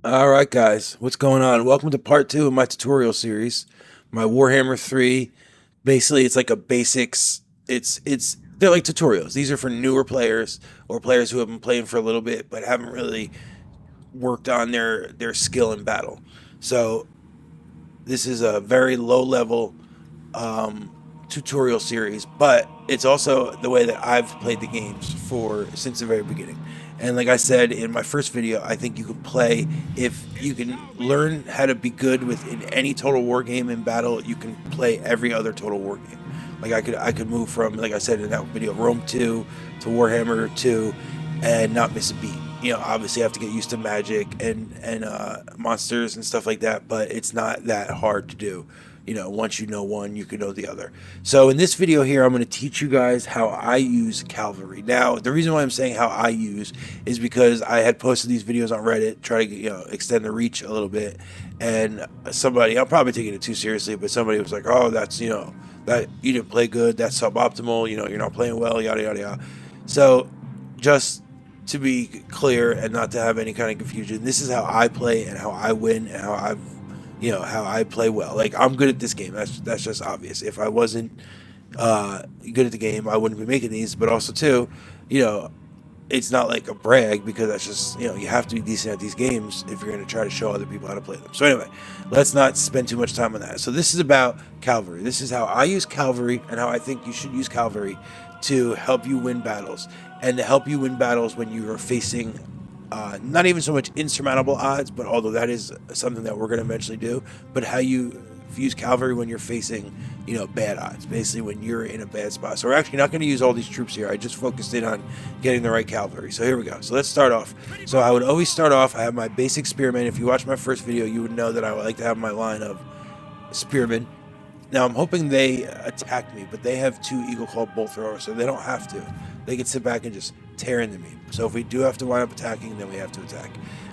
All right, guys, what's going on? Welcome to part two of my tutorial series, my Warhammer 3. Basically, it's like a basics. They're like tutorials. These are for newer players or players who have been playing for a little bit but haven't really worked on their skill in battle. So this is a very low level tutorial series, but it's also the way that I've played the games for since the very beginning. And like I said in my first video, I think you can play if you can learn how to be good within any total war game in battle. You can play every other total war game. Like I could move from, like I said in that video, Rome 2 to Warhammer 2 and not miss a beat. You know, obviously I have to get used to magic and monsters and stuff like that, but it's not that hard to do. You know, once you know one, you can know the other. So in this video here, I'm going to teach you guys how I use Cavalry. Now, the reason why I'm saying how I use is because I had posted these videos on Reddit, try to extend the reach a little bit, and somebody, I'm probably taking it too seriously, but somebody was like, "Oh, that's that you didn't play good. That's suboptimal. You're not playing well. Yada yada yada." So just to be clear and not to have any kind of confusion, this is how I play and how I win and how I play well. Like, I'm good at this game. That's just obvious. If I wasn't good at the game, I wouldn't be making these. But also too, you know, it's not like a brag, because that's just, you have to be decent at these games if you're going to try to show other people how to play them. So anyway, let's not spend too much time on that. So this is about Cavalry. This is how I use Cavalry and how I think you should use Cavalry to help you win battles, and to help you win battles when you are facing not even so much insurmountable odds, but although that is something that we're going to eventually do, but how you use Cavalry when you're facing, bad odds, basically when you're in a bad spot. So we're actually not going to use all these troops here. I just focused in on getting the right Cavalry. So here we go. So let's start off. So I would always start off, I have my basic spearmen. If you watch my first video, you would know that I would like to have my line of spearmen. Now I'm hoping they attack me, but they have two Eagle Claw bolt throwers, so they don't have to. They can sit back and just tear into me. So if we do have to wind up attacking, then we have to attack.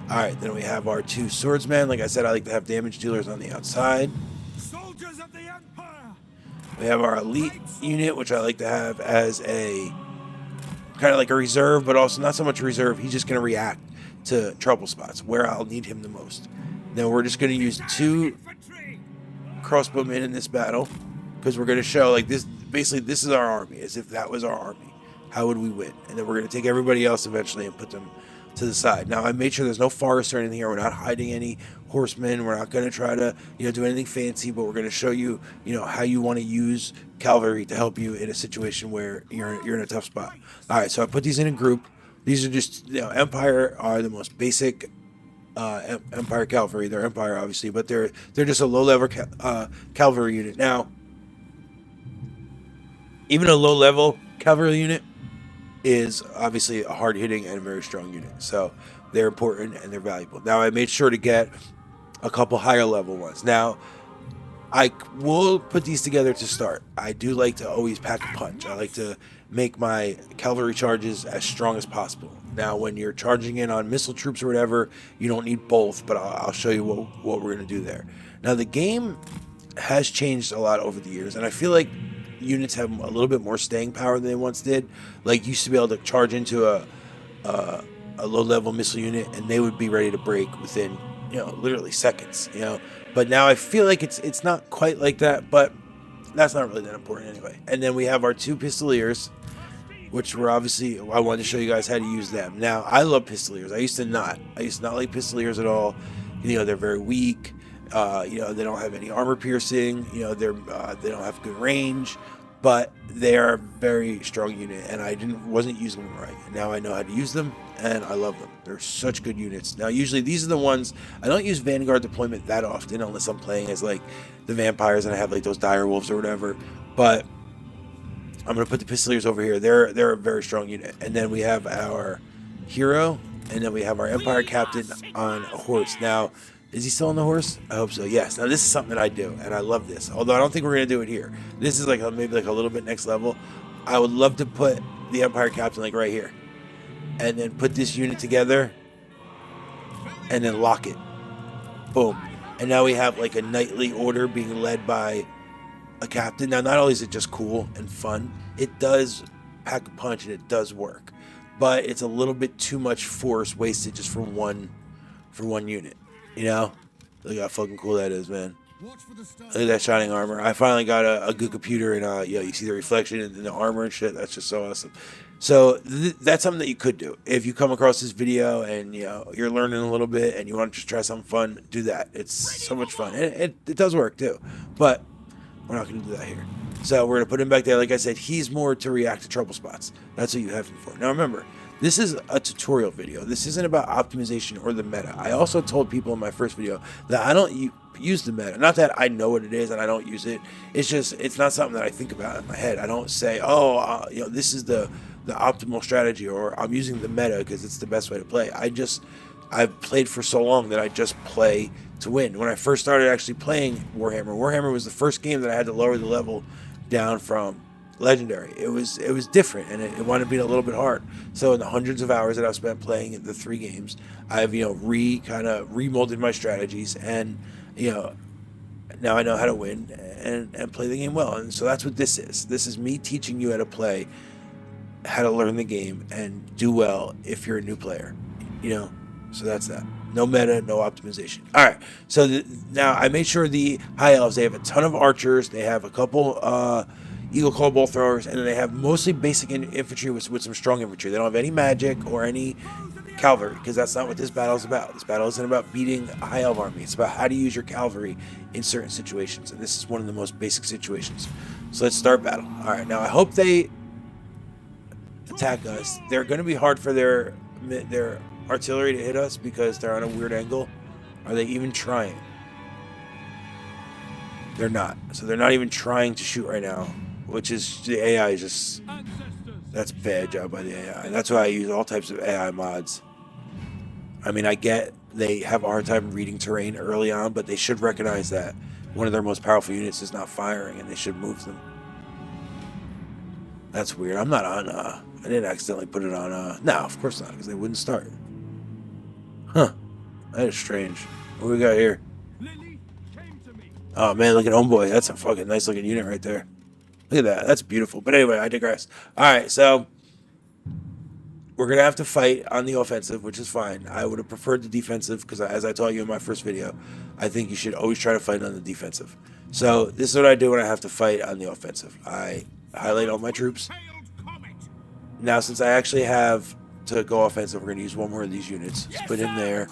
Alright, then we have our two swordsmen. Like I said, I like to have damage dealers on the outside. Soldiers of the Empire. We have our elite unit, which I like to have as a kind of like a reserve, but also not so much a reserve. He's just going to react to trouble spots where I'll need him the most. Then we're just going to use two crossbowmen in this battle, because we're going to show, like, this. Basically, this is our army, as if that was our army. How would we win? And then we're going to take everybody else eventually and put them to the side. Now, I made sure there's no forests or anything here. We're not hiding any horsemen. We're not going to try to, do anything fancy, but we're going to show you, how you want to use Cavalry to help you in a situation where you're in a tough spot. All right, so I put these in a group. These are just, Empire are the most basic Empire Cavalry. They're Empire, obviously, but they're just a low-level cavalry unit. Now, even a low-level cavalry unit is obviously a hard-hitting and a very strong unit. So they're important and they're valuable. Now, I made sure to get a couple higher-level ones. Now, I will put these together to start. I do like to always pack a punch. I like to make my cavalry charges as strong as possible. Now, when you're charging in on missile troops or whatever, you don't need both, but I'll show you what we're going to do there. Now, the game has changed a lot over the years, and I feel like units have a little bit more staying power than they once did. Like, you used to be able to charge into a low-level missile unit, and they would be ready to break within, literally seconds, But now I feel like it's not quite like that, but that's not really that important anyway. And then we have our two pistoliers, which were obviously, I wanted to show you guys how to use them. Now, I love pistoliers. I used to not like pistoliers at all. They're very weak. They don't have any armor piercing. They don't have good range, but they are a very strong unit, and I wasn't using them right. And now I know how to use them, and I love them. They're such good units. Now, usually these are the ones, I don't use Vanguard deployment that often unless I'm playing as like the vampires and I have like those dire wolves or whatever. But I'm gonna put the pistoliers over here. They're a very strong unit. And then we have our hero, and then we have our Empire captain on a horse. Now, is he still on the horse? I hope so. Yes. Now, this is something that I do, and I love this. Although I don't think we're going to do it here. This is like maybe like a little bit next level. I would love to put the Empire Captain like right here, and then put this unit together, and then lock it. Boom. And now we have like a knightly order being led by a captain. Now, not only is it just cool and fun, it does pack a punch and it does work, but it's a little bit too much force wasted just for one unit. You know, look how fucking cool that is, man. Watch for the stone. Look at that shining armor. I finally got a good computer, and you see the reflection in the armor and shit. That's just so awesome. So that's something that you could do if you come across this video and you're learning a little bit and you want to just try something fun. Do that. It's so much fun, and it does work too. But we're not going to do that here. So we're going to put him back there. Like I said, he's more to react to trouble spots. That's what you have him for. Now remember, this is a tutorial video. This isn't about optimization or the meta. I also told people in my first video that I don't use the meta. Not that I know what it is and I don't use it. It's just, it's not something that I think about in my head. I don't say, oh, this is the optimal strategy, or I'm using the meta because it's the best way to play. I've played for so long that I just play to win. When I first started actually playing Warhammer was the first game that I had to lower the level down from legendary. It was different, and it wound up being a little bit hard. So in the hundreds of hours that I've spent playing the 3 games, I've remolded my strategies, and now I know how to win and play the game well. And so that's what this is. This is me teaching you how to play, how to learn the game and do well if you're a new player. So that's that. No meta, no optimization. All right. So now I made sure the high elves, they have a ton of archers. They have a couple eagle claw bolt throwers, and then they have mostly basic infantry with some strong infantry. They don't have any magic or any cavalry, because that's not what this battle is about. This battle isn't about beating a high elf army. It's about how to use your cavalry in certain situations, and this is one of the most basic situations. So let's start battle. All right. Now I hope they attack us. They're going to be hard for their artillery to hit us because they're on a weird angle. Are they even trying? They're not. So they're not even trying to shoot right now, which is, the AI is just, that's bad job by the AI. That's why I use all types of AI mods. I mean, I get they have a hard time reading terrain early on, but they should recognize that one of their most powerful units is not firing, and they should move them. That's weird. I'm not on, I didn't accidentally put it on, no, of course not, because they wouldn't start. Huh. That is strange. What do we got here? Oh man, look at Homeboy. That's a fucking nice looking unit right there. Look at that. That's beautiful. But anyway, I digress. Alright, so we're going to have to fight on the offensive, which is fine. I would have preferred the defensive because, as I told you in my first video, I think you should always try to fight on the defensive. So this is what I do when I have to fight on the offensive. I highlight all my troops. Now, since I actually have to go offensive, we're going to use one more of these units. Let's put him there.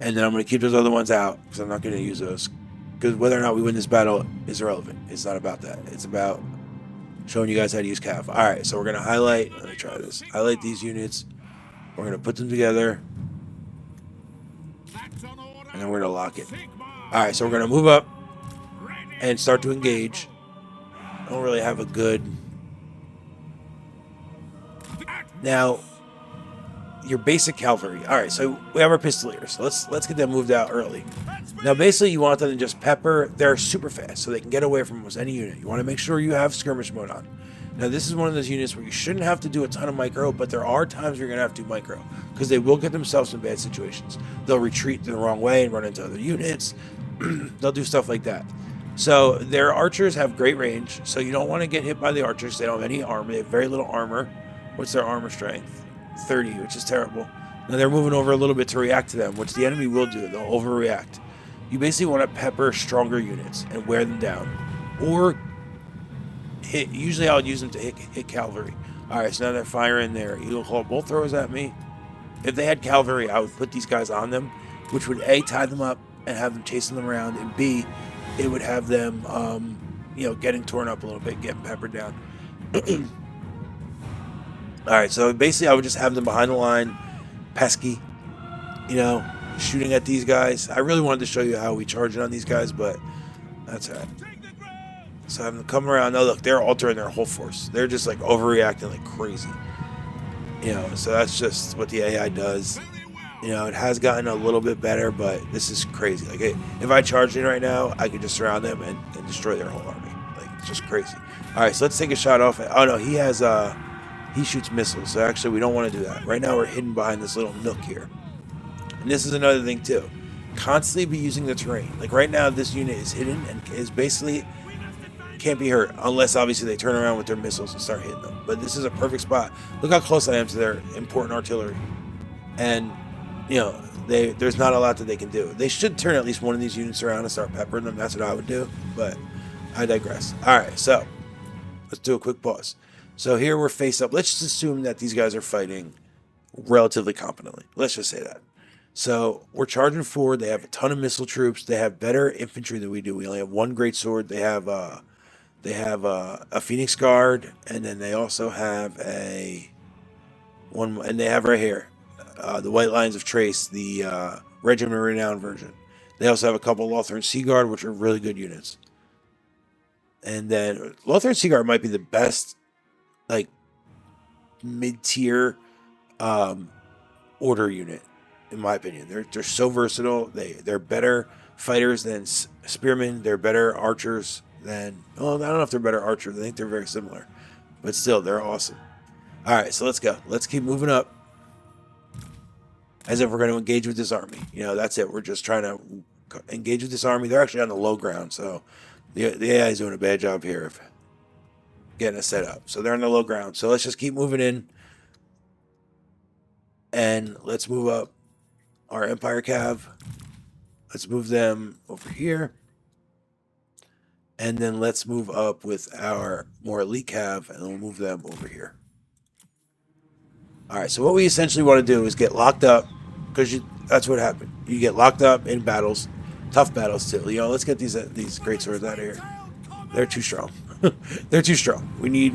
And then I'm going to keep those other ones out because I'm not going to use those. Because whether or not we win this battle is irrelevant. It's not about that. It's about showing you guys how to use Cav. Alright, so we're going to highlight. Let me try this. Highlight these units. We're going to put them together. And then we're going to lock it. Alright, so we're going to move up and start to engage. I don't really have a good... Now, your basic cavalry. Alright, so we have our pistoliers. So let's get them moved out early. Now, basically, you want them to just pepper. They're super fast, so they can get away from almost any unit. You want to make sure you have skirmish mode on. Now, this is one of those units where you shouldn't have to do a ton of micro, but there are times where you're going to have to do micro, because they will get themselves in bad situations. They'll retreat the wrong way and run into other units. They'll do stuff like that. So their archers have great range, so you don't want to get hit by the archers. They don't have any armor. They have very little armor. What's their armor strength? 30, which is terrible. Now they're moving over a little bit to react to them, which the enemy will do. They'll overreact. You basically want to pepper stronger units and wear them down. Or hit, usually I'll use them to hit cavalry. Alright, so now they're firing their eagle claw bolt throwers at me. If they had cavalry, I would put these guys on them, which would A, tie them up and have them chasing them around, and B, it would have them, getting torn up a little bit, getting peppered down. Alright, so basically I would just have them behind the line, pesky, shooting at these guys. I really wanted to show you how we charge it on these guys, but that's alright. So have them come around. Now look, they're altering their whole force. They're just like overreacting like crazy. So that's just what the AI does. It has gotten a little bit better, but this is crazy. Like, if I charged in right now, I could just surround them and destroy their whole army. Like, it's just crazy. Alright, so let's take a shot off. Oh no, he has he shoots missiles, so actually we don't want to do that. Right now we're hidden behind this little nook here. And this is another thing too. Constantly be using the terrain. Like right now this unit is hidden and is basically can't be hurt unless obviously they turn around with their missiles and start hitting them. But this is a perfect spot. Look how close I am to their important artillery. and there's not a lot that they can do. They should turn at least one of these units around and start peppering them. That's what I would do, but I digress. All right, so let's do a quick pause. So here we're face up. Let's just assume that these guys are fighting relatively competently. Let's just say that. So we're charging forward. They have a ton of missile troops. They have better infantry than we do. We only have one great sword. They have a Phoenix Guard, and then they also have and they have right here the White Lines of Trace, the Regiment of Renown version. They also have a couple of Lothern Sea Guard, which are really good units. And then Lothern Sea Guard might be the best, like, mid-tier order unit, in my opinion. They're so versatile. They're better fighters than spearmen. They're better archers than... Well, I don't know if they're better archers. I think they're very similar. But still, they're awesome. All right, so let's go. Let's keep moving up. As if we're going to engage with this army. That's it. We're just trying to engage with this army. They're actually on the low ground, so the AI is doing a bad job here of getting us set up. So they're on the low ground. So let's just keep moving in. And let's move up our Empire Cav. Let's move them over here. And then let's move up with our more elite Cav, and we'll move them over here. All right, so what we essentially want to do is get locked up, because that's what happened. You get locked up in battles, tough battles too. Let's get these great swords out of here. They're too strong. They're too strong. We need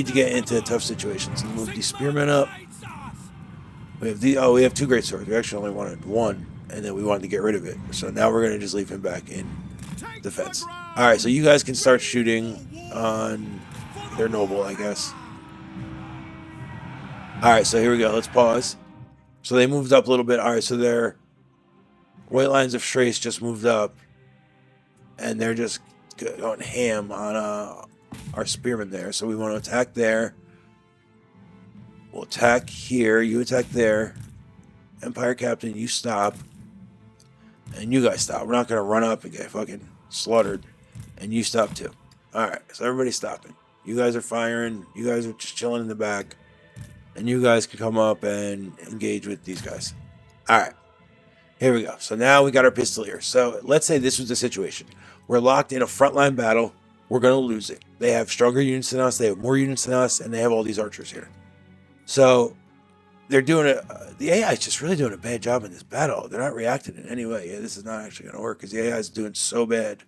to get into tough situations. And move these spearmen up. We have two great swords. We actually only wanted one, and then we wanted to get rid of it. So now we're going to just leave him back in defense. All right, so you guys can start shooting on their noble, I guess. All right, so here we go. Let's pause. So they moved up a little bit. All right, so their White Lines of Trace just moved up, and they're just going ham on our spearmen there. So we want to attack there. We'll attack here. You attack there. Empire Captain, you stop. And you guys stop. We're not going to run up and get fucking slaughtered. And you stop too. All right, so everybody's stopping. You guys are firing. You guys are just chilling in the back. And you guys can come up and engage with these guys. All right. Here we go. So now we got our pistoliers. So let's say this was the situation. We're locked in a frontline battle. We're going to lose it. They have stronger units than us. They have more units than us. And they have all these archers here. So they're doing the AI is just really doing a bad job in this battle. They're not reacting in any way. Yeah, this is not actually going to work because the AI is doing so bad.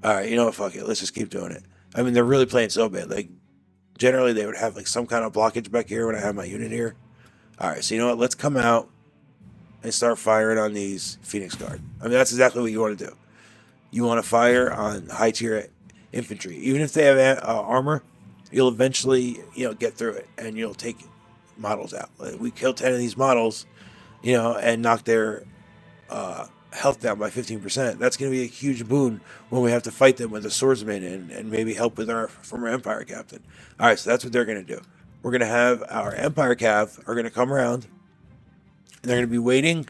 All right. You know what? Fuck it. Let's just keep doing it. I mean, they're really playing so bad. Like, generally, they would have like some kind of blockage back here when I have my unit here. All right, so you know what? Let's come out and start firing on these Phoenix Guard. I mean, that's exactly what you want to do. You want to fire on high-tier infantry. Even if they have armor, you'll eventually, get through it, and you'll take models out. Like, we kill 10 of these models, and knock their health down by 15%. That's going to be a huge boon when we have to fight them with a swordsman and maybe help with our former Empire Captain. All right, so that's what they're going to do. We're going to have our Empire Cav are going to come around, and they're going to be waiting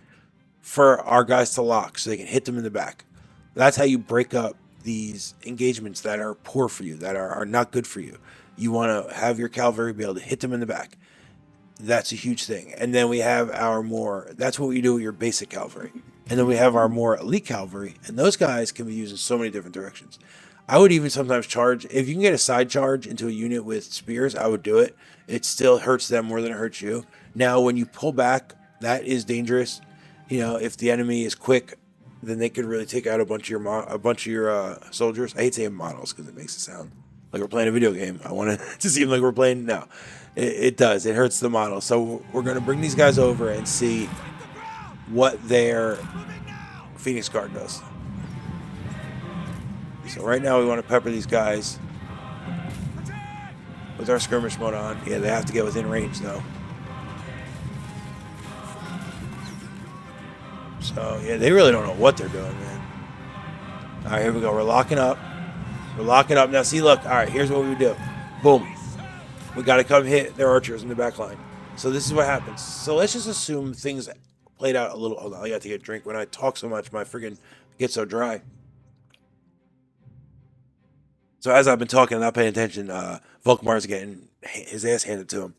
for our guys to lock so they can hit them in the back. That's how you break up these engagements that are poor for you, that are not good for you. You want to have your cavalry be able to hit them in the back. That's a huge thing. And then we have that's what we do with your basic cavalry. And then we have our more elite cavalry, and those guys can be used in so many different directions. I would even sometimes charge, if you can get a side charge into a unit with spears, I would do it. It still hurts them more than it hurts you. Now, when you pull back, that is dangerous. If the enemy is quick, then they could really take out a bunch of your soldiers. I hate saying models because it makes it sound like we're playing a video game. I want it to seem like we're playing. No, it does. It hurts the model. So we're going to bring these guys over and see what their Phoenix Guard does. So right now we want to pepper these guys with our skirmish mode on. Yeah, they have to get within range though. So yeah, they really don't know what they're doing, man. All right, here we go. We're locking up. Now see, look. All right, here's what we do. Boom. We got to come hit their archers in the back line. So this is what happens. So let's just assume things played out a little. Hold on, I got to get a drink. When I talk so much, my friggin' gets so dry. So as I've been talking and not paying attention, Volkmar's getting his ass handed to him.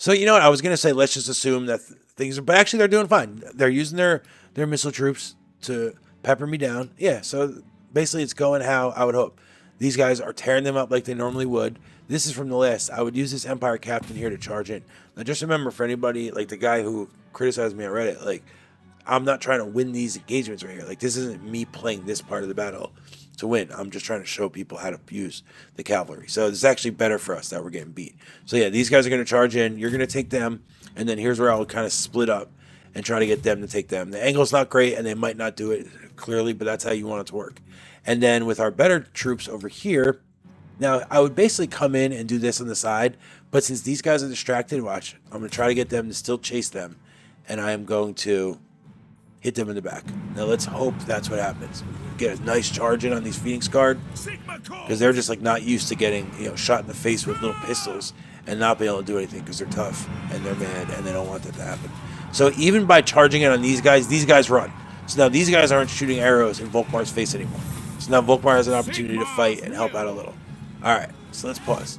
So you know what? I was gonna say let's just assume that things are, but actually they're doing fine. They're using their missile troops to pepper me down. Yeah. So basically, it's going how I would hope. These guys are tearing them up like they normally would. This is from the last. I would use this Empire captain here to charge in. Now, just remember, for anybody like the guy who criticized me on Reddit, like I'm not trying to win these engagements right here. Like this isn't me playing this part of the battle to win. I'm just trying to show people how to use the cavalry. So it's actually better for us that we're getting beat. So yeah, these guys are going to charge in. You're going to take them, and then here's where I'll kind of split up and try to get them to take them. The angle's not great, and they might not do it clearly, but that's how you want it to work. And then with our better troops over here, now I would basically come in and do this on the side, but since these guys are distracted, watch, I'm going to try to get them to still chase them, and I am going to hit them in the back. Now let's hope that's what happens. Get a nice charge in on these Phoenix Guard, because they're just like not used to getting shot in the face with little pistols and not being able to do anything because they're tough and they're mad and they don't want that to happen. So even by charging in on these guys run. So now these guys aren't shooting arrows in Volkmar's face anymore. So now Volkmar has an opportunity to fight and help out a little. All right, so let's pause.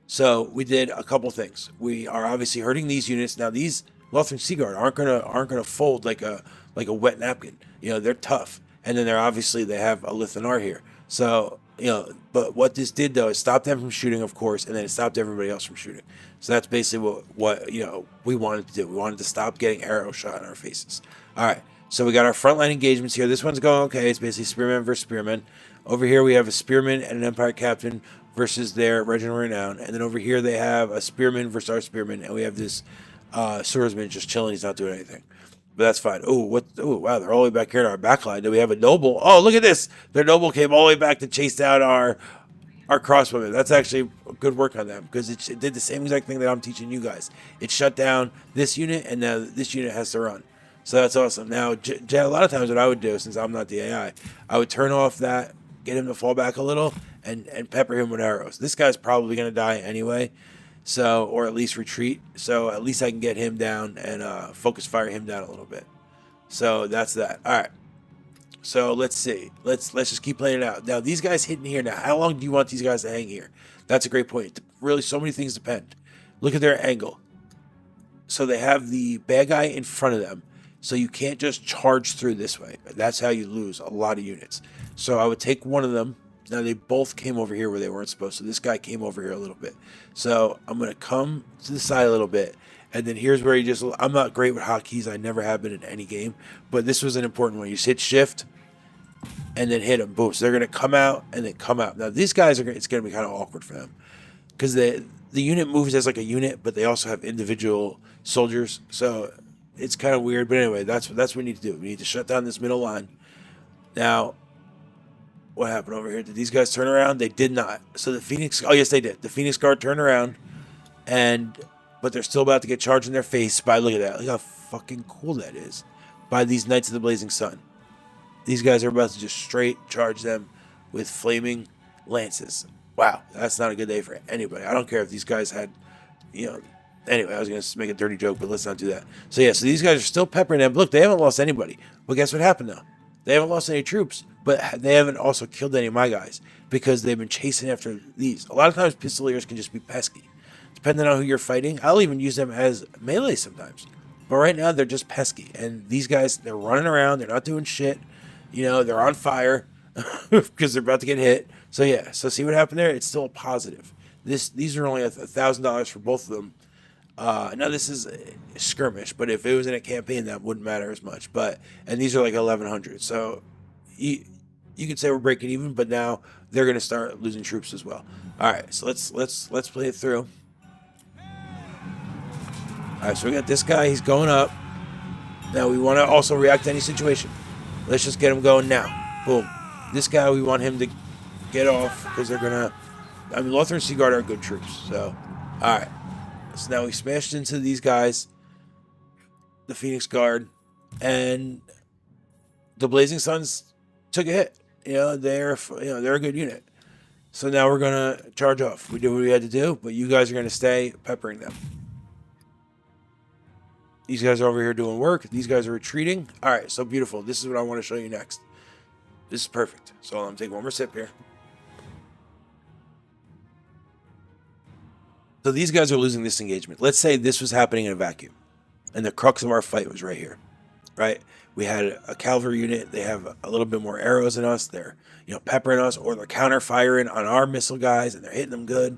So we did a couple things. We are obviously hurting these units. Now these Lothran Sea Guard aren't gonna fold like a wet napkin. They're tough, and then they have a Lithanar here. So but what this did though is stop them from shooting, of course, and then it stopped everybody else from shooting. So that's basically what we wanted to do. We wanted to stop getting arrow shot in our faces. All right. So we got our frontline engagements here. This one's going okay. It's basically spearman versus spearman. Over here we have a spearman and an Empire captain versus their Regiment of Renown. And then over here they have a spearman versus our spearman. And we have this swordsman just chilling. He's not doing anything. But that's fine. Oh, wow, they're all the way back here in our backline. Do we have a noble? Oh, look at this. Their noble came all the way back to chase down our crossbowmen. That's actually good work on them, because it did the same exact thing that I'm teaching you guys. It shut down this unit, and now this unit has to run. So that's awesome. Now, a lot of times what I would do, since I'm not the AI, I would turn off that, get him to fall back a little, and pepper him with arrows. This guy's probably going to die anyway, or at least retreat. So at least I can get him down and focus fire him down a little bit. So that's that. All right. So let's see. Let's just keep playing it out. Now, these guys hitting here. Now, how long do you want these guys to hang here? That's a great point. Really, so many things depend. Look at their angle. So they have the bad guy in front of them. So you can't just charge through this way. That's how you lose a lot of units. So I would take one of them. Now, they both came over here where they weren't supposed to. This guy came over here a little bit. So I'm going to come to the side a little bit. And then here's where I'm not great with hotkeys. I never have been in any game. But this was an important one. You just hit shift and then hit them. Boom. So they're going to come out and then come out. Now, these guys, it's going to be kind of awkward for them, because the unit moves as like a unit, but they also have individual soldiers. So it's kind of weird. But anyway, that's what we need to do. We need to shut down this middle line. Now, what happened over here? Did these guys turn around? They did not. So the Phoenix... Oh, yes, they did. The Phoenix Guard turned around, but they're still about to get charged in their face by... Look at that. Look how fucking cool that is. By these Knights of the Blazing Sun. These guys are about to just straight charge them with flaming lances. Wow, that's not a good day for anybody. I don't care if these guys had... Anyway, I was going to make a dirty joke, but let's not do that. So yeah, so these guys are still peppering them. Look, they haven't lost anybody. But guess what happened now? They haven't lost any troops, but they haven't also killed any of my guys, because they've been chasing after these. A lot of times pistoliers can just be pesky. Depending on who you're fighting, I'll even use them as melee sometimes. But right now, they're just pesky. And these guys, they're running around. They're not doing shit. They're on fire because they're about to get hit. So yeah, so see what happened there? It's still a positive. These are only $1,000 for both of them. Now this is a skirmish, but if it was in a campaign, that wouldn't matter as much. And these are like 1,100, so you could say we're breaking even, but now they're going to start losing troops as well. All right, so let's play it through. All right, so we got this guy. He's going up. Now we want to also react to any situation. Let's just get him going now. Boom. This guy, we want him to get off, because they're gonna... Lothran Sea Guard are good troops. So, all right. So now we smashed into these guys, the Phoenix Guard, and the Blazing Suns took a hit. They're a good unit. So now we're gonna charge off. We did what we had to do, but you guys are gonna stay peppering them. These guys are over here doing work. These guys are retreating. All right, so beautiful. This is what I want to show you next. This is perfect. So I'm taking one more sip here. So these guys are losing this engagement. Let's say this was happening in a vacuum, and the crux of our fight was right here, right? We had a cavalry unit. They have a little bit more arrows than us. They're, peppering us, or they're counter firing on our missile guys, and they're hitting them good,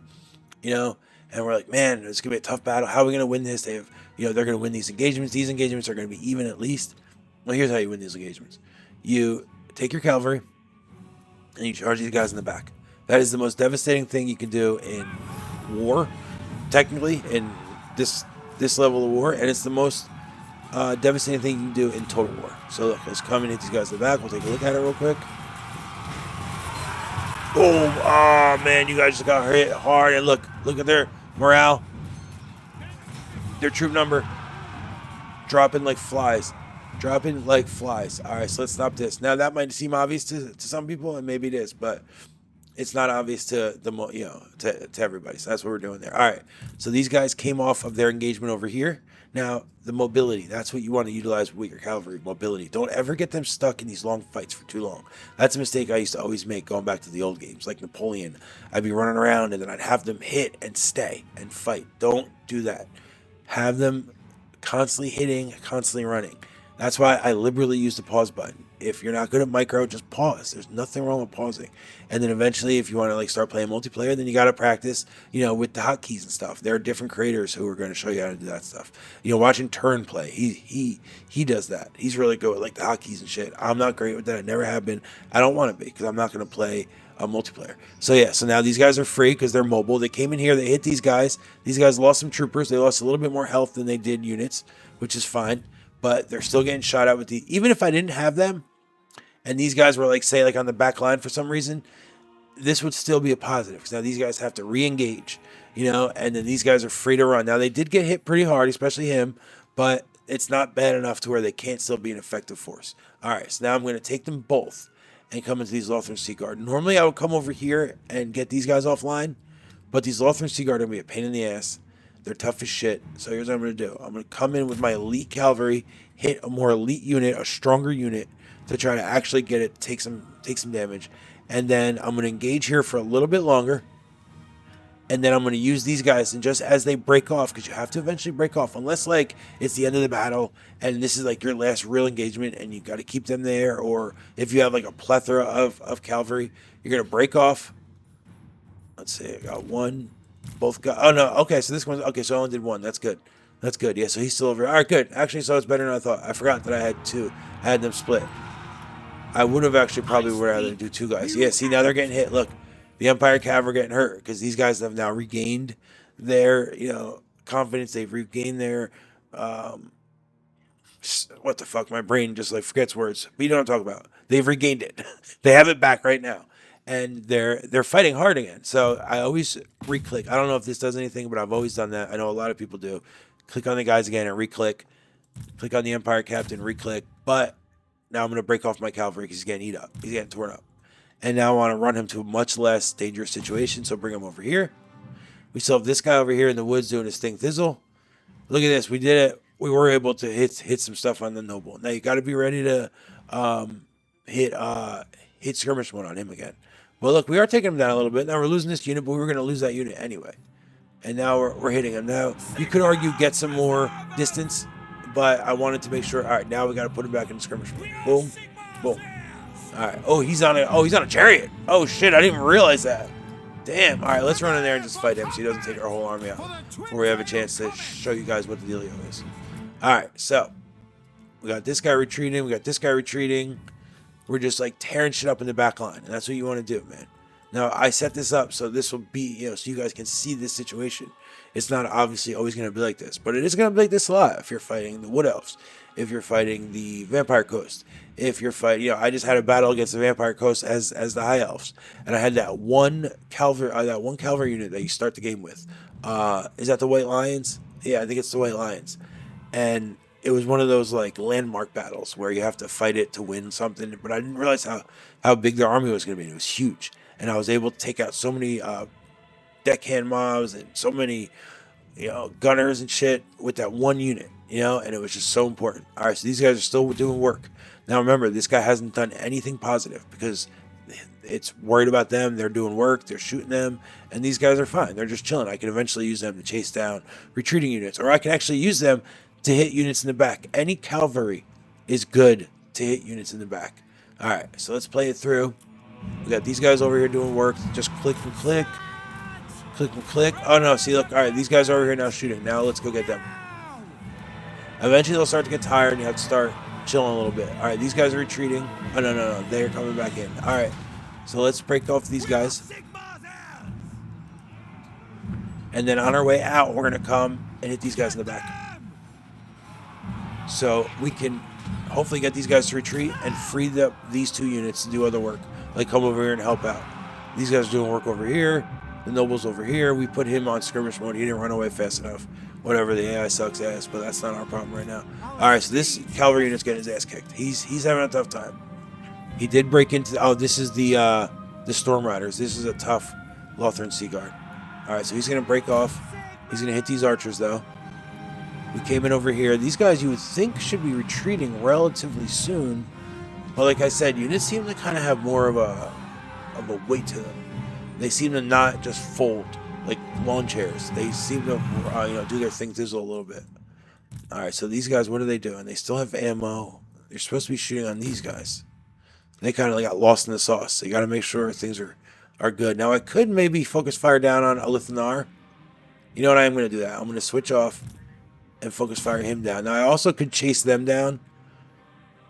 And we're like, man, it's gonna be a tough battle. How are we gonna win this? They have, they're gonna win these engagements. These engagements are gonna be even at least. Well, here's how you win these engagements: you take your cavalry and you charge these guys in the back. That is the most devastating thing you can do in war, technically, in this level of war, and it's the most devastating thing you can do in total war. So look, let's come and hit these guys in the back. We'll take a look at it real quick. Boom! Oh man, you guys just got hit hard, and look at their morale, their troop number dropping like flies. All right, so let's stop this. Now that might seem obvious to some people, and maybe it is, but it's not obvious to to everybody. So that's what we're doing there. All right, so these guys came off of their engagement over here. Now the mobility, that's what you want to utilize with your cavalry. Mobility. Don't ever get them stuck in these long fights for too long. That's a mistake I used to always make going back to the old games, like Napoleon. I'd be running around and then I'd have them hit and stay and fight. Don't do that. Have them constantly hitting, constantly running. That's why I liberally use the pause button. If you're not good at micro, just pause. There's nothing wrong with pausing. And then eventually, if you want to start playing multiplayer, then you got to practice, with the hotkeys and stuff. There are different creators who are going to show you how to do that stuff. Watching Turn play, he does that. He's really good with the hotkeys and shit. I'm not great with that. I never have been. I don't want to be because I'm not going to play a multiplayer. So yeah, so now these guys are free because they're mobile. They came in here, they hit these guys. These guys lost some troopers. They lost a little bit more health than they did units, which is fine. But they're still getting shot at with the. Even if I didn't have them, and these guys were say on the back line for some reason, this would still be a positive because now these guys have to re-engage, and then these guys are free to run. Now they did get hit pretty hard, especially him, but it's not bad enough to where they can't still be an effective force. All right, so now I'm going to take them both and come into these Lothran Sea Guard. Normally I would come over here and get these guys offline, but these Lothran Sea Guard are going to be a pain in the ass. They're tough as shit. So here's what I'm going to do. I'm going to come in with my elite cavalry, hit a more elite unit, a stronger unit, to try to actually get it, take some damage. And then I'm going to engage here for a little bit longer. And then I'm going to use these guys, and just as they break off, because you have to eventually break off, unless it's the end of the battle and this is your last real engagement and you got to keep them there, or if you have a plethora of cavalry, you're going to break off. Let's see, I got one. Both got. Oh no. Okay, so this one's okay. So I only did one. That's good. Yeah. So he's still over. All right, good. Actually, so it's better than I thought. I forgot that I had two. I had them split. I would have actually probably rather do two guys. Yeah. See, now they're getting hit. Look, the Empire Cav are getting hurt because these guys have now regained their confidence. They've regained their what the fuck? My brain just forgets words. But you know what I'm talking about. They've regained it. They have it back right now. And they're fighting hard again. So I always re-click. I don't know if this does anything, but I've always done that. I know a lot of people do. Click on the guys again and re-click. Click on the Empire Captain, re-click. But now I'm going to break off my cavalry because he's getting eat up. He's getting torn up. And now I want to run him to a much less dangerous situation. So bring him over here. We still have this guy over here in the woods doing his thing. Thizzle. Look at this. We did it. We were able to hit some stuff on the noble. Now you got to be ready to hit skirmish mode on him again. Well, look, we are taking him down a little bit. Now we're losing this unit, but we were going to lose that unit anyway. And now we're hitting him. Now, you could argue get some more distance, but I wanted to make sure. All right, now we got to put him back in skirmish mode. Boom, boom. All right. Oh, he's on a chariot. Oh shit, I didn't even realize that. Damn. All right, let's run in there and just fight him so he doesn't take our whole army out before we have a chance to show you guys what the dealio is. All right, so we got this guy retreating. We got this guy retreating. We're just tearing shit up in the back line. And that's what you want to do, man. Now, I set this up so this will be, so you guys can see this situation. It's not obviously always going to be like this, but it is going to be like this a lot if you're fighting the Wood Elves, if you're fighting the Vampire Coast, if you're fighting, I just had a battle against the Vampire Coast as the High Elves, and I had that one cavalry unit that you start the game with. Is that the White Lions? Yeah, I think it's the White Lions. And it was one of those landmark battles where you have to fight it to win something, but I didn't realize how big their army was going to be. It was huge, and I was able to take out so many deckhand mobs and so many gunners and shit with that one unit, and it was just so important. All right, so these guys are still doing work. Now remember, this guy hasn't done anything positive because it's worried about them. They're doing work. They're shooting them. And these guys are fine. They're just chilling. I can eventually use them to chase down retreating units. Or I can actually use them to hit units in the back. Any cavalry is good to hit units in the back. All right, so let's play it through. We got these guys over here doing work. Just click and click. Click and click. Oh, no. See, look. All right, these guys are over here now shooting. Now let's go get them. Eventually, they'll start to get tired, and you have to start chilling a little bit. All right, these guys are retreating. Oh, no. They're coming back in. All right, so let's break off these guys. And then on our way out, we're going to come and hit these guys in the back. So we can hopefully get these guys to retreat and free these two units to do other work. Like come over here and help out. These guys are doing work over here. The noble's over here. We put him on skirmish mode. He didn't run away fast enough. Whatever, the AI sucks ass, but that's not our problem right now. All right, so this cavalry unit's getting his ass kicked. He's having a tough time. He did break into... Oh, this is the Storm Riders. This is a tough Lothran Sea Guard. All right, so he's going to break off. He's going to hit these archers, though. We came in over here. These guys you would think should be retreating relatively soon. But like I said, units seem to kind of have more of a weight to them. They seem to not just fold like lawn chairs. They seem to do their thing thizzle a little bit. All right, so these guys, what are they doing? They still have ammo. They're supposed to be shooting on these guys. They kind of got lost in the sauce. So you got to make sure things are good. Now I could maybe focus fire down on Alithanar. You know what? I am going to do that. I'm going to switch off and focus fire him down. Now I also could chase them down.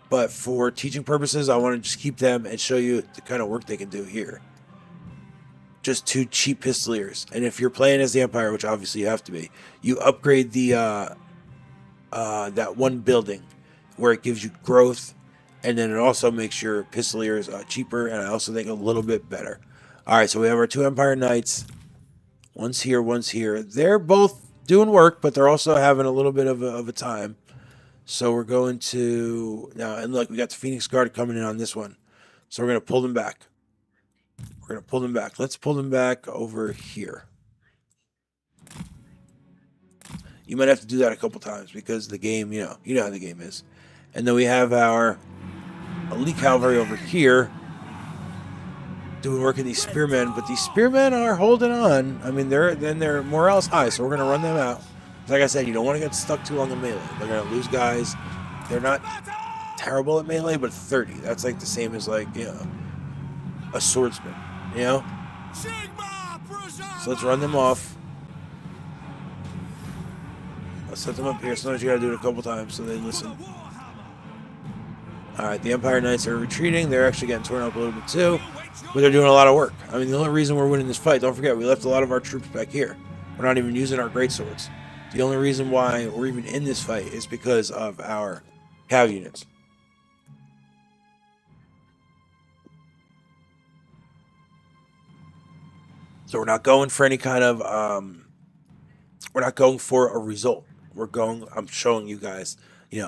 But for teaching purposes, I want to just keep them and show you the kind of work they can do here. Just two cheap pistoliers. And if you're playing as the Empire, which obviously you have to be, you upgrade the that one building where it gives you growth, and then it also makes your pistoliers cheaper, and I also think a little bit better. All right, so we have our two Empire Knights. One's here, one's here. They're both doing work, but they're also having a little bit of a time. So we're going to... Now, and look, we got the Phoenix Guard coming in on this one. So we're going to pull them back. We're going to pull them back. Let's pull them back over here. You might have to do that a couple times because the game, you know how the game is. And then we have our elite cavalry over here doing work with these spearmen, but these spearmen are holding on. I mean, their morale's high, so we're going to run them out. Like I said, you don't want to get stuck too long in melee. They're going to lose guys. They're not terrible at melee, but 30. That's like the same as like, a swordsman, So let's run them off. Let's set them up here. Sometimes you got to do it a couple times so they listen. All right, the Empire Knights are retreating. They're actually getting torn up a little bit too, but they're doing a lot of work. I mean, the only reason we're winning this fight, don't forget, we left a lot of our troops back here. We're not even using our greatswords. The only reason why we're even in this fight is because of our cav units. So we're not going for any kind of, we're not going for a result. I'm showing you guys,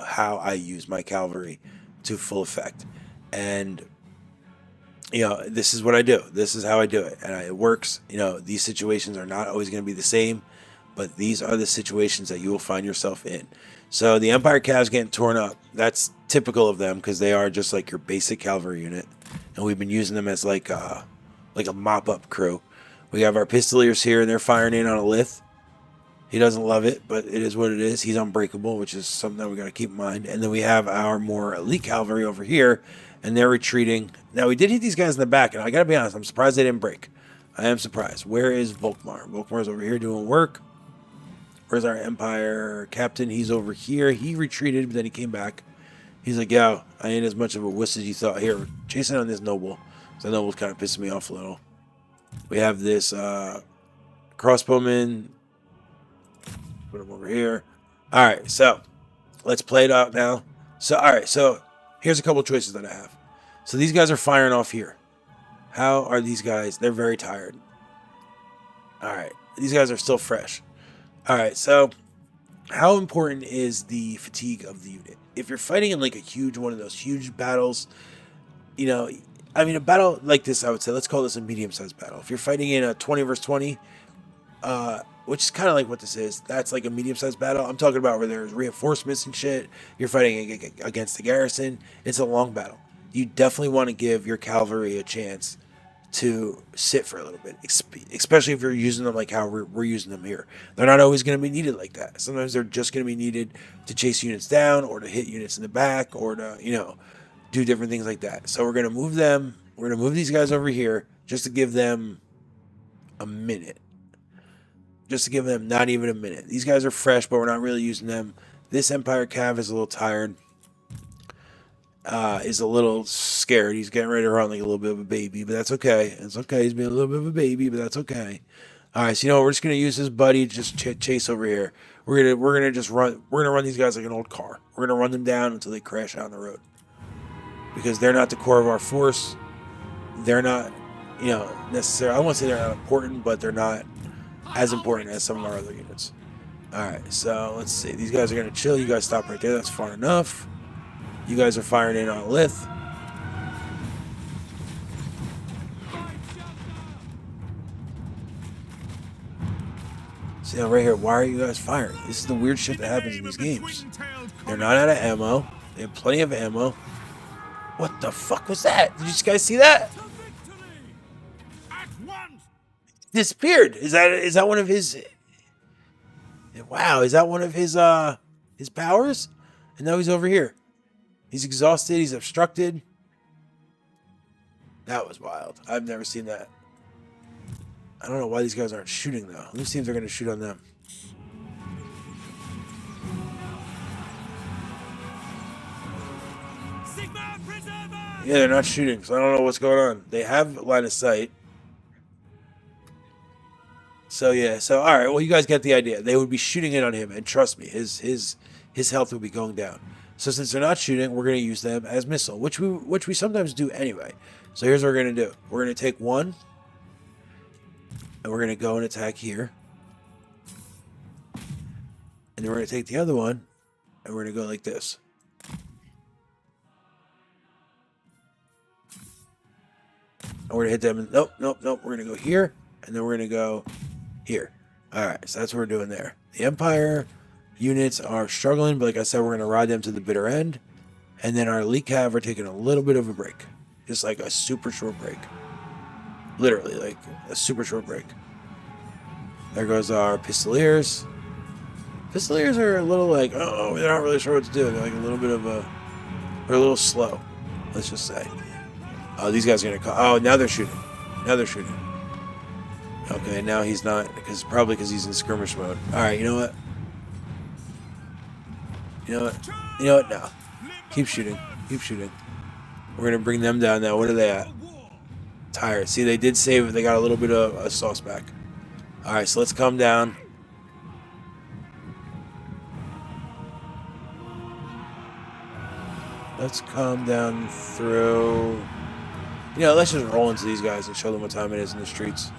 how I use my cavalry to full effect. And, this is what I do. This is how I do it. And it works. These situations are not always going to be the same. But these are the situations that you will find yourself in. So the Empire Cavs getting torn up. That's typical of them because they are just like your basic cavalry unit. And we've been using them as like a mop-up crew. We have our pistoliers here, and they're firing in on a Lith. He doesn't love it, but it is what it is. He's unbreakable, which is something that we got to keep in mind. And then we have our more elite cavalry over here, and they're retreating. Now, we did hit these guys in the back, and I got to be honest, I'm surprised they didn't break. I am surprised. Where is Volkmar? Volkmar's over here doing work. Where's our Empire captain? He's over here. He retreated, but then he came back. He's like, yo, I ain't as much of a wuss as you thought. Here, we're chasing on this noble. So the noble's kind of pissing me off a little. We have this crossbowman. Put him over here. All right, so let's play it out now. So, all right, so here's a couple choices that I have. So these guys are firing off here. How are these guys? They're very tired. All right, these guys are still fresh. All right, so how important is the fatigue of the unit? If you're fighting in like one of those huge battles, a battle like this, I would say, let's call this a medium-sized battle. If you're fighting in a 20 versus 20, which is kind of like what this is, that's like a medium-sized battle. I'm talking about where there's reinforcements and shit. You're fighting against the garrison. It's a long battle. You definitely want to give your cavalry a chance to sit for a little bit, especially if you're using them like how we're using them here. They're not always going to be needed like that. Sometimes they're just going to be needed to chase units down or to hit units in the back or to, do different things like that. So we're going to move them. We're going to move these guys over here just to give them a minute. Just to give them not even a minute. These guys are fresh, but we're not really using them. This Empire Cav is a little tired. Is a little scared. He's getting ready to run like a little bit of a baby, but that's okay. It's okay. He's being a little bit of a baby, but that's okay. All right, so we're just gonna use his buddy to just chase over here. We're gonna just run. We're gonna run these guys like an old car. We're gonna run them down until they crash out on the road because they're not the core of our force. They're not, necessarily. I won't say they're not important, but they're not as important as some of our other units. All right, so let's see. These guys are gonna chill. You guys stop right there. That's far enough. You guys are firing in on Lith. See, right here, why are you guys firing? This is the weird shit that happens in these games. They're not out of ammo. They have plenty of ammo. What the fuck was that? Did you guys see that? Disappeared. Is that one of his... Wow, is that one of his powers? And now he's over here. He's exhausted. He's obstructed. That was wild. I've never seen that. I don't know why these guys aren't shooting, though. Let me see if they're going to shoot on them. Yeah, they're not shooting, so I don't know what's going on. They have line of sight. So, yeah. So, all right. Well, you guys get the idea. They would be shooting in on him, and trust me, his health would be going down. So since they're not shooting, we're going to use them as missile, which we sometimes do anyway. So here's what we're going to do. We're going to take one, and we're going to go and attack here. And then we're going to take the other one, and we're going to go like this. And we're going to hit them. Nope. We're going to go here, and then we're going to go here. All right, so that's what we're doing there. The Empire units are struggling, but like I said, we're going to ride them to the bitter end. And then our elite cav are taking a little bit of a break. Just like a super short break. Literally, like a super short break. There goes our Pistoliers. Pistoliers are a little like, oh, they're not really sure what to do. They're like a little bit of a... They're a little slow, let's just say. Oh, these guys are going to come... Oh, now they're shooting. Okay, now he's not, probably because he's in skirmish mode. All right, you know what? No. Keep shooting. We're going to bring them down now. What are they at? Tired. See, they did save it. They got a little bit of a sauce back. All right, so let's calm down. Let's calm down through... let's just roll into these guys and show them what time it is in the streets.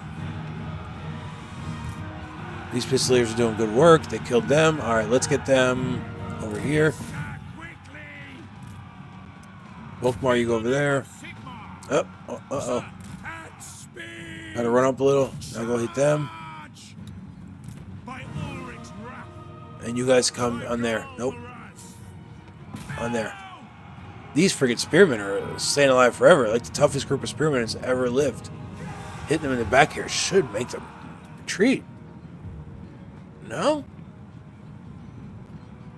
These Pistoliers are doing good work. They killed them. All right, let's get them over here. Volkmar, you go over there. Uh-oh. Gotta run up a little. Now go hit them. And you guys come on there. Nope. On there. These friggin' spearmen are staying alive forever. Like the toughest group of spearmen that's ever lived. Hitting them in the back here should make them retreat. No?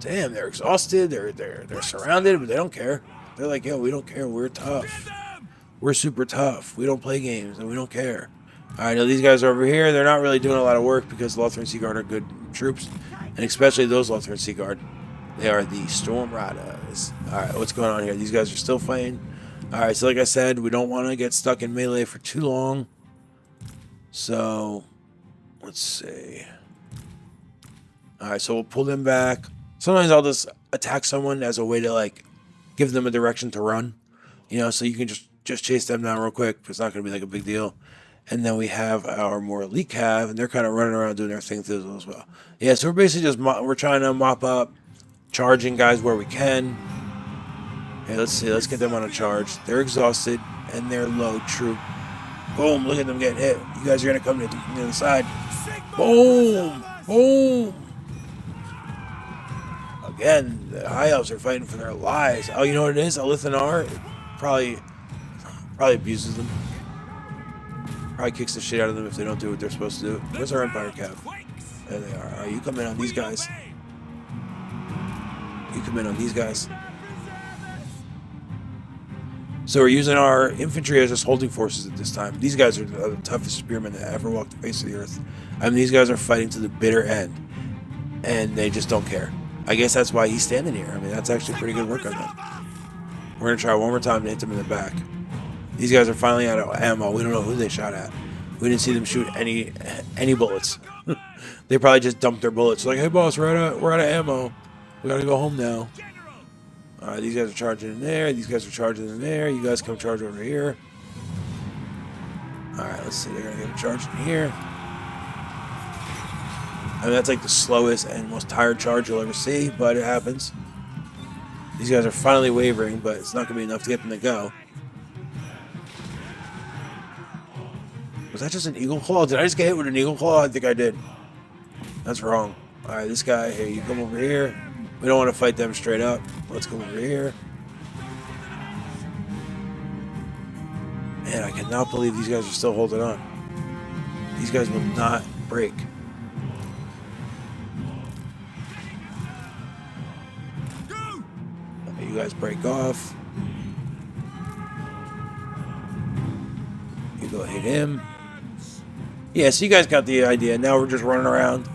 Damn, they're exhausted. They're surrounded, but they don't care. They're like, yo, we don't care. We're tough. We're super tough. We don't play games, and we don't care. All right, now these guys are over here. They're not really doing a lot of work because Lothar Sea Guard are good troops, and especially those Lothar Sea Guard. They are the Storm Riders. All right, what's going on here? These guys are still fighting. All right, so like I said, we don't want to get stuck in melee for too long. So, let's see. All right, so we'll pull them back. Sometimes I'll just attack someone as a way to, like, give them a direction to run. So you can just chase them down real quick. It's not going to be, like, a big deal. And then we have our more elite cav, and they're kind of running around doing their thing as well. Yeah, so we're basically just, we're trying to mop up, charging guys where we can. Hey, let's see. Let's get them on a charge. They're exhausted, and they're low troop. Boom, look at them getting hit. You guys are going to come to the other side. Boom, boom. Again, the High Elves are fighting for their lives. Oh, you know what it is? Alithanar probably abuses them. Probably kicks the shit out of them if they don't do what they're supposed to do. Where's our Empire Cav? There they are. Alright, you come in on these guys. You come in on these guys. So we're using our infantry as just holding forces at this time. These guys are the toughest spearmen that ever walked the face of the earth. I mean, these guys are fighting to the bitter end. And they just don't care. I guess that's why he's standing here. I mean, that's actually pretty good work on them. We're going to try one more time to hit them in the back. These guys are finally out of ammo. We don't know who they shot at. We didn't see them shoot any bullets. They probably just dumped their bullets. Like, hey, boss, we're out of ammo. We got to go home now. Alright, these guys are charging in there. These guys are charging in there. You guys come charge over here. Alright, let's see. They're going to get a charge in here. I mean, that's like the slowest and most tired charge you'll ever see, but it happens. These guys are finally wavering, but it's not going to be enough to get them to go. Was that just an eagle claw? Did I just get hit with an eagle claw? I think I did. That's wrong. Alright, this guy, here, you come over here. We don't want to fight them straight up. Let's go over here. Man, I cannot believe these guys are still holding on. These guys will not break. You guys break off. You go hit him. Yeah, so you guys got the idea. Now we're just running around.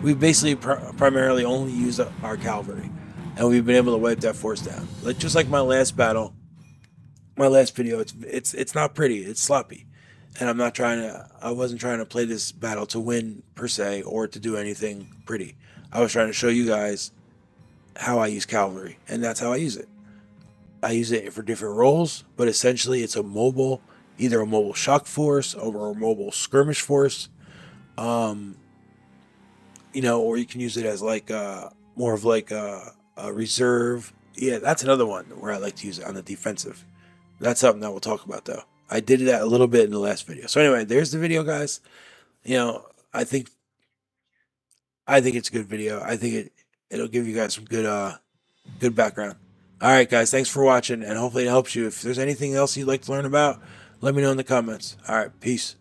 We've basically primarily only used our cavalry, and we've been able to wipe that force down. Like just like my last battle, my last video. It's not pretty. It's sloppy, and I wasn't trying to play this battle to win per se or to do anything pretty. I was trying to show you guys how I use cavalry, and that's how I use it. I use it for different roles, but essentially it's either a mobile shock force or a mobile skirmish force. Or you can use it as like more of like a reserve. Yeah, that's another one where I like to use it on the defensive. That's something that we'll talk about though. I did that a little bit in the last video. So anyway, there's the video, guys. I think it's a good video. I think it'll give you guys some good background. All right, guys, thanks for watching, and hopefully it helps you. If there's anything else you'd like to learn about, let me know in the comments. All right, peace.